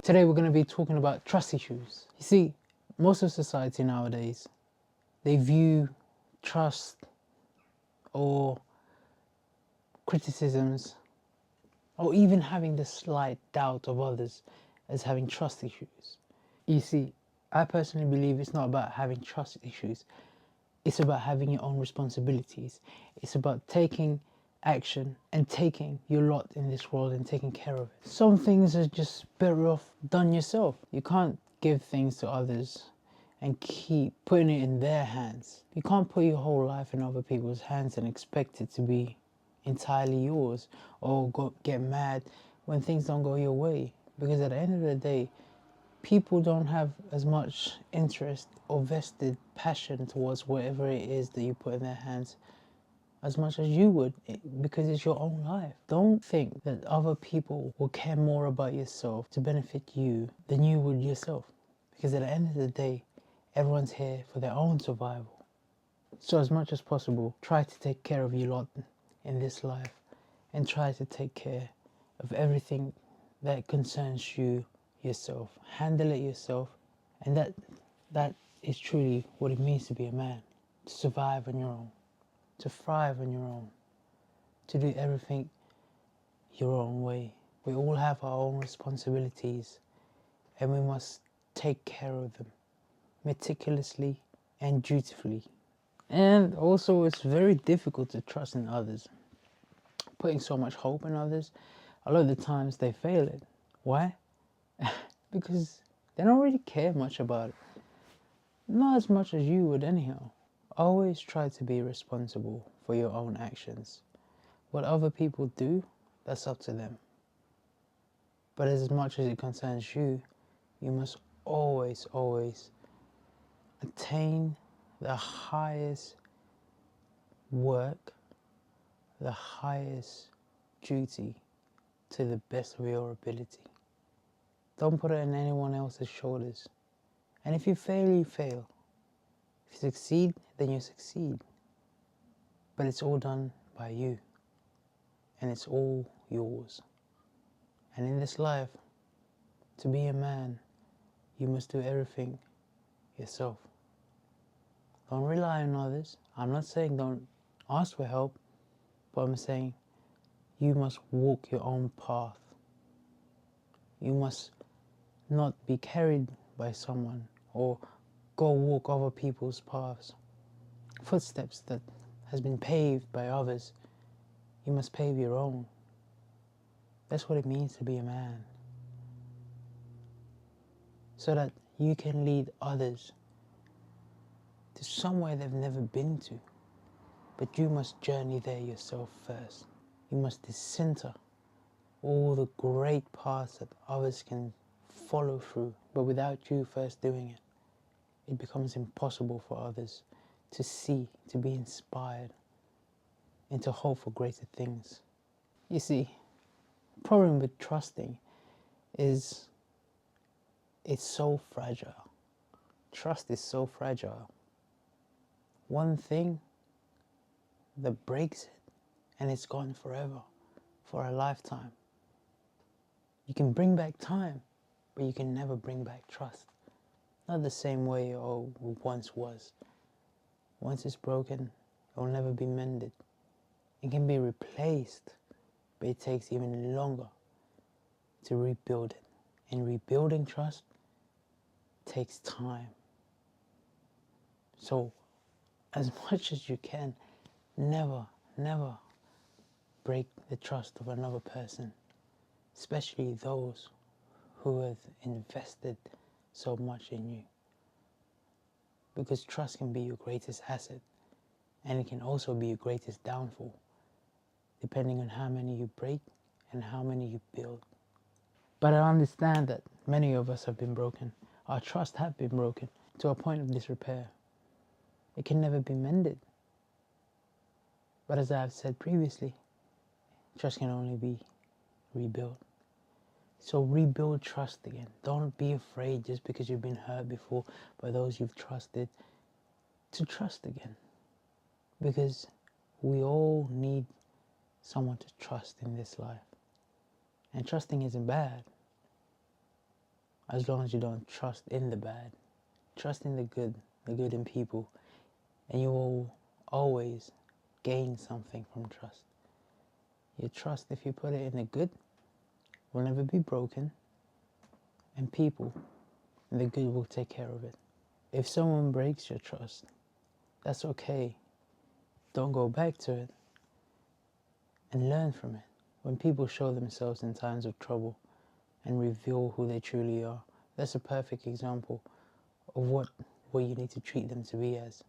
Today we're going to be talking about trust issues. You see, most of society nowadays, they view trust or criticisms or even having the slight doubt of others as having trust issues. You see, I personally believe it's not about having trust issues. It's about having your own responsibilities. It's about taking action and taking your lot in this world and taking care of it. Some things are just better off done yourself. You can't give things to others and keep putting it in their hands. You can't put your whole life in other people's hands and expect it to be entirely yours, or get mad when things don't go your way. Because at the end of the day, people don't have as much interest or vested passion towards whatever it is that you put in their hands as much as you would, because it's your own life. Don't think that other people will care more about yourself to benefit you than you would yourself, because at the end of the day, everyone's here for their own survival. So as much as possible, try to take care of your lot in this life and try to take care of everything that concerns you yourself. Handle it yourself, and that is truly what it means to be a man. To survive on your own, to thrive on your own, to do everything your own way. We all have our own responsibilities, and we must take care of them meticulously and dutifully. And also, it's very difficult to trust in others. Putting so much hope in others, a lot of the times they fail it. Why? Because they don't really care much about it. Not as much as you would anyhow. Always try to be responsible for your own actions. What other people do, that's up to them. But as much as it concerns you, you must always attain the highest work, the highest duty to the best of your ability. Don't put it on anyone else's shoulders. And if you fail, you fail. If you succeed, then you succeed. But it's all done by you. And it's all yours. And in this life, to be a man, you must do everything yourself. Don't rely on others. I'm not saying don't ask for help, but I'm saying you must walk your own path. You must not be carried by someone or go walk other people's paths. Footsteps that has been paved by others, you must pave your own. That's what it means to be a man. So that you can lead others to somewhere they've never been to. But you must journey there yourself first. You must decenter all the great paths that others can follow through. But without you first doing it, it becomes impossible for others to see, to be inspired, and to hope for greater things. You see, the problem with trusting is it's so fragile. Trust is so fragile. One thing that breaks it, and it's gone forever, for a lifetime. You can bring back time, but you can never bring back trust. Not the same way it once was. Once it's broken, it will never be mended. It can be replaced, but it takes even longer to rebuild it. And rebuilding trust takes time. So, as much as you can, never break the trust of another person, especially those who have invested so much in you. Because trust can be your greatest asset, and it can also be your greatest downfall, depending on how many you break and how many you build. But I understand that many of us have been broken. Our trust have been broken to a point of disrepair. It can never be mended. But as I have said previously, trust can only be rebuilt. So rebuild trust again. Don't be afraid just because you've been hurt before by those you've trusted to trust again. Because we all need someone to trust in this life. And trusting isn't bad. as long as you don't trust in the bad. Trust in the good in people, and you will always gain something from trust. Your trust, if you put it in the good, will never be broken, and people, the good will take care of it. If someone breaks your trust, that's okay. Don't go back to it and learn from it. When people show themselves in times of trouble and reveal who they truly are, that's a perfect example of what you need to treat them to be as.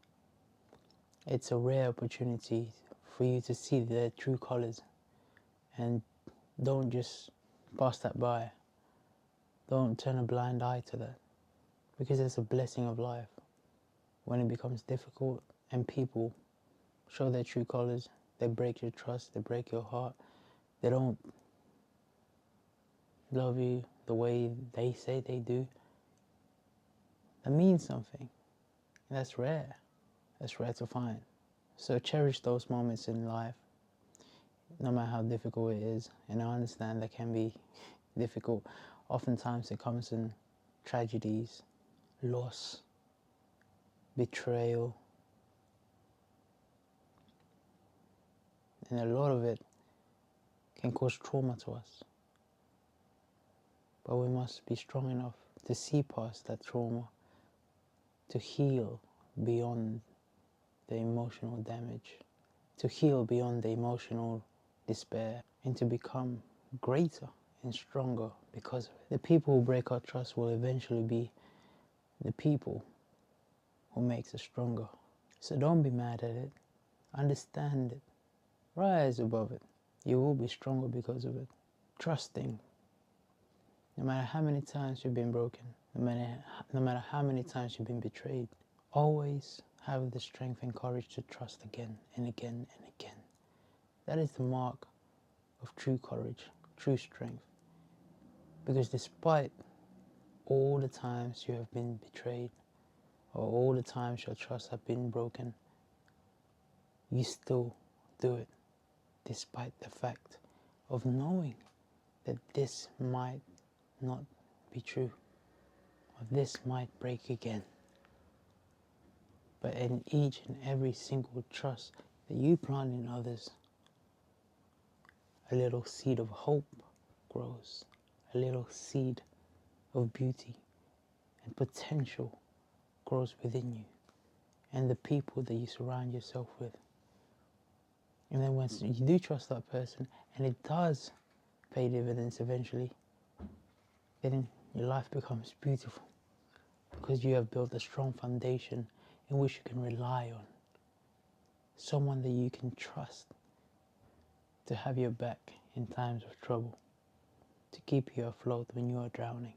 It's a rare opportunity for you to see their true colors, and don't just pass that by. Don't turn a blind eye to that, because it's a blessing of life. When it becomes difficult and people show their true colors, they break your trust, they break your heart, they don't love you the way they say they do, that means something. And that's rare. That's rare to find. So cherish those moments in life, no matter how difficult it is. And I understand that can be difficult. Oftentimes it comes in tragedies, loss, betrayal, and a lot of it can cause trauma to us. But we must be strong enough to see past that trauma, to heal beyond the emotional damage, to heal beyond the emotional despair, and to become greater and stronger because of it. The people who break our trust will eventually be the people who makes us stronger. So don't be mad at it. Understand it. Rise above it. You will be stronger because of it. Trusting. No matter how many times you've been broken, no matter how many times you've been betrayed, always have the strength and courage to trust again and again and again. That is the mark of true courage, true strength. Because despite all the times you have been betrayed, or all the times your trust have been broken, you still do it, despite the fact of knowing that this might not be true, or this might break again. But in each and every single trust that you plant in others, a little seed of hope grows, a little seed of beauty and potential grows within you and the people that you surround yourself with. And then once you do trust that person and it does pay dividends eventually, then your life becomes beautiful because you have built a strong foundation in which you can rely on. Someone that you can trust to have your back in times of trouble, to keep you afloat when you are drowning.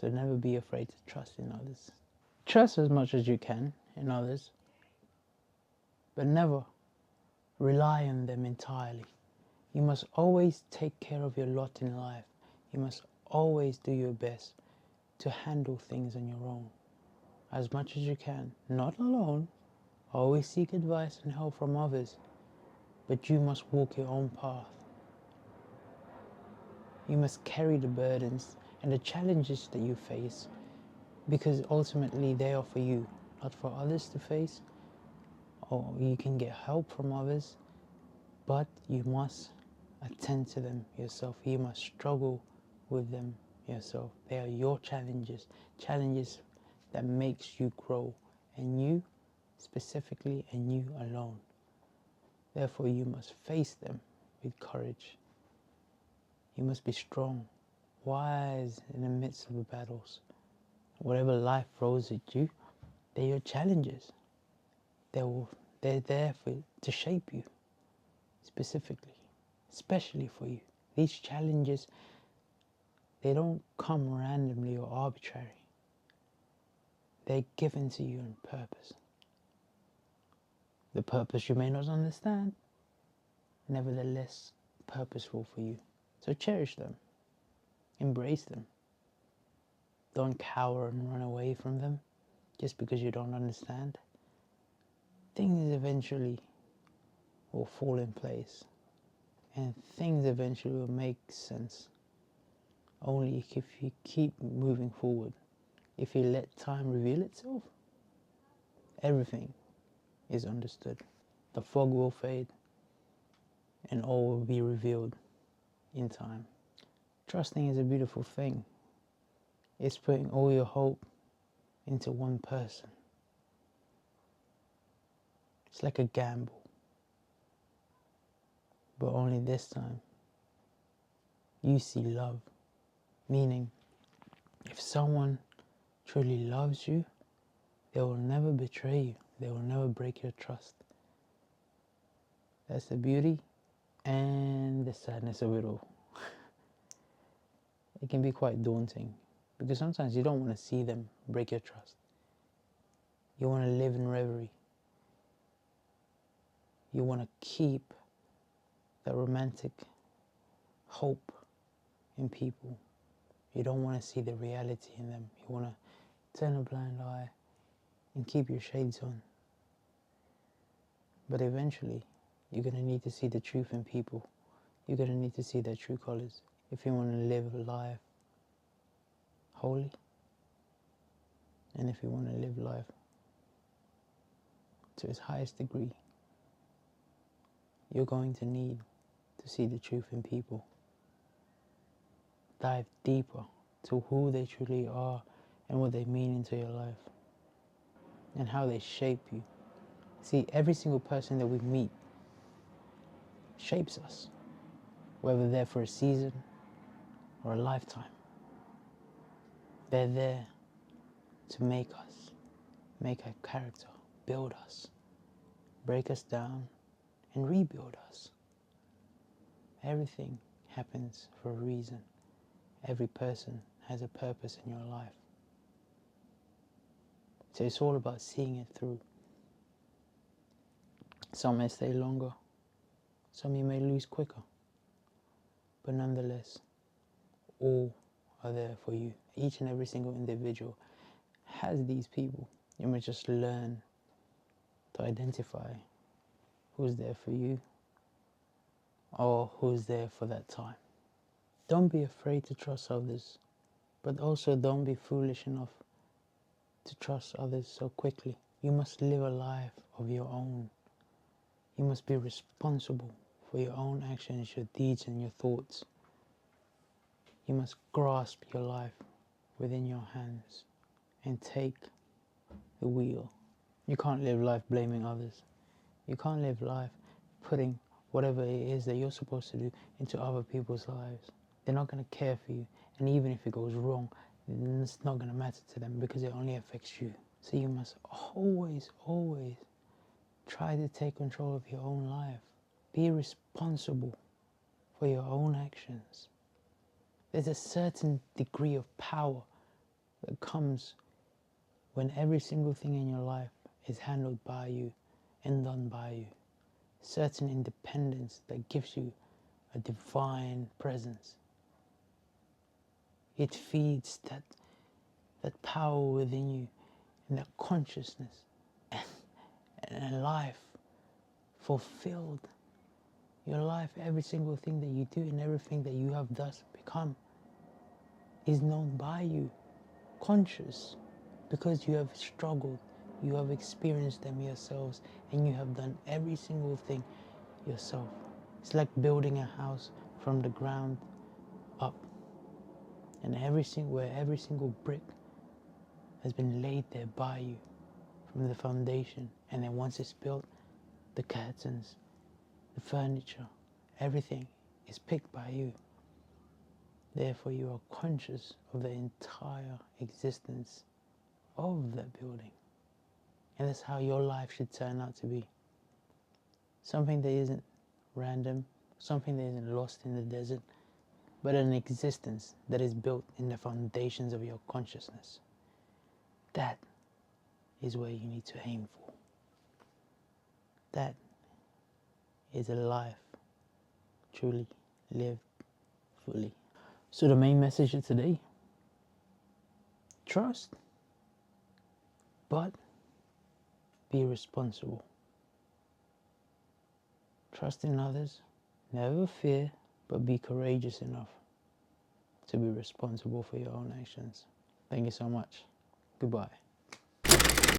So never be afraid to trust in others. Trust as much as you can in others, but never rely on them entirely. You must always take care of your lot in life. You must always do your best to handle things on your own, as much as you can. Not alone. Always seek advice and help from others, but you must walk your own path. You must carry the burdens and the challenges that you face, because ultimately they are for you, not for others to face. Or you can get help from others, but you must attend to them yourself. You must struggle with them yourself. They are your challenges, challenges that makes you grow, and you specifically, and you alone. Therefore, you must face them with courage. You must be strong, wise in the midst of the battles. Whatever life throws at you, they're your challenges. They're there to shape you, specifically, especially for you. These challenges, they don't come randomly or arbitrary. They're given to you on purpose. The purpose you may not understand, nevertheless purposeful for you. So cherish them, embrace them. Don't cower and run away from them just because you don't understand. Things eventually will fall in place, and things eventually will make sense. only if you keep moving forward. If you let time reveal itself, everything is understood. The fog will fade and all will be revealed in time. Trusting is a beautiful thing. It's putting all your hope into one person. It's like a gamble. But only this time, you see love. Meaning, if someone truly loves you, they will never betray you. They will never break your trust. That's the beauty and the sadness of it all. It can be quite daunting because sometimes you don't want to see them break your trust. You want to live in reverie. You want to keep that romantic hope in people. You don't want to see the reality in them. You want to turn a blind eye and keep your shades on. But eventually, you're going to need to see the truth in people. You're going to need to see their true colors if you want to live life holy, and if you want to live life to its highest degree. You're going to need to see the truth in people. Dive deeper to who they truly are and what they mean into your life and how they shape you. See, every single person that we meet shapes us, whether they're for a season or a lifetime. They're there to make us, make our character, build us, break us down, and rebuild us. Everything happens for a reason. Every person has a purpose in your life. So it's all about seeing it through. Some may stay longer, some you may lose quicker, but nonetheless, all are there for you. Each and every single individual has these people. You must just learn to identify who's there for you or who's there for that time. Don't be afraid to trust others, but also don't be foolish enough to trust others so quickly. You must live a life of your own. You must be responsible for your own actions, your deeds, and your thoughts. You must grasp your life within your hands and take the wheel. You can't live life blaming others. You can't live life putting whatever it is that you're supposed to do into other people's lives. They're not going to care for you, and even if it goes wrong, it's not going to matter to them because it only affects you. So you must always, always try to take control of your own life. Be responsible for your own actions. There's a certain degree of power that comes when every single thing in your life is handled by you and done by you. Certain independence that gives you a divine presence. It feeds that power within you and that consciousness and a life fulfilled. Your life, every single thing that you do and everything that you have thus become is known by you, conscious, because you have struggled, you have experienced them yourselves, and you have done every single thing yourself. It's like building a house from the ground up, and every single brick has been laid there by you from the foundation, and then once it's built, the curtains, the furniture, everything is picked by you. Therefore, you are conscious of the entire existence of that building. And that's how your life should turn out to be. Something that isn't random, something that isn't lost in the desert, but an existence that is built in the foundations of your consciousness. That is where you need to aim for. That is a life truly lived fully. So the main message of today, trust, but be responsible. Trust in others, never fear, but be courageous enough to be responsible for your own actions. Thank you so much. Goodbye.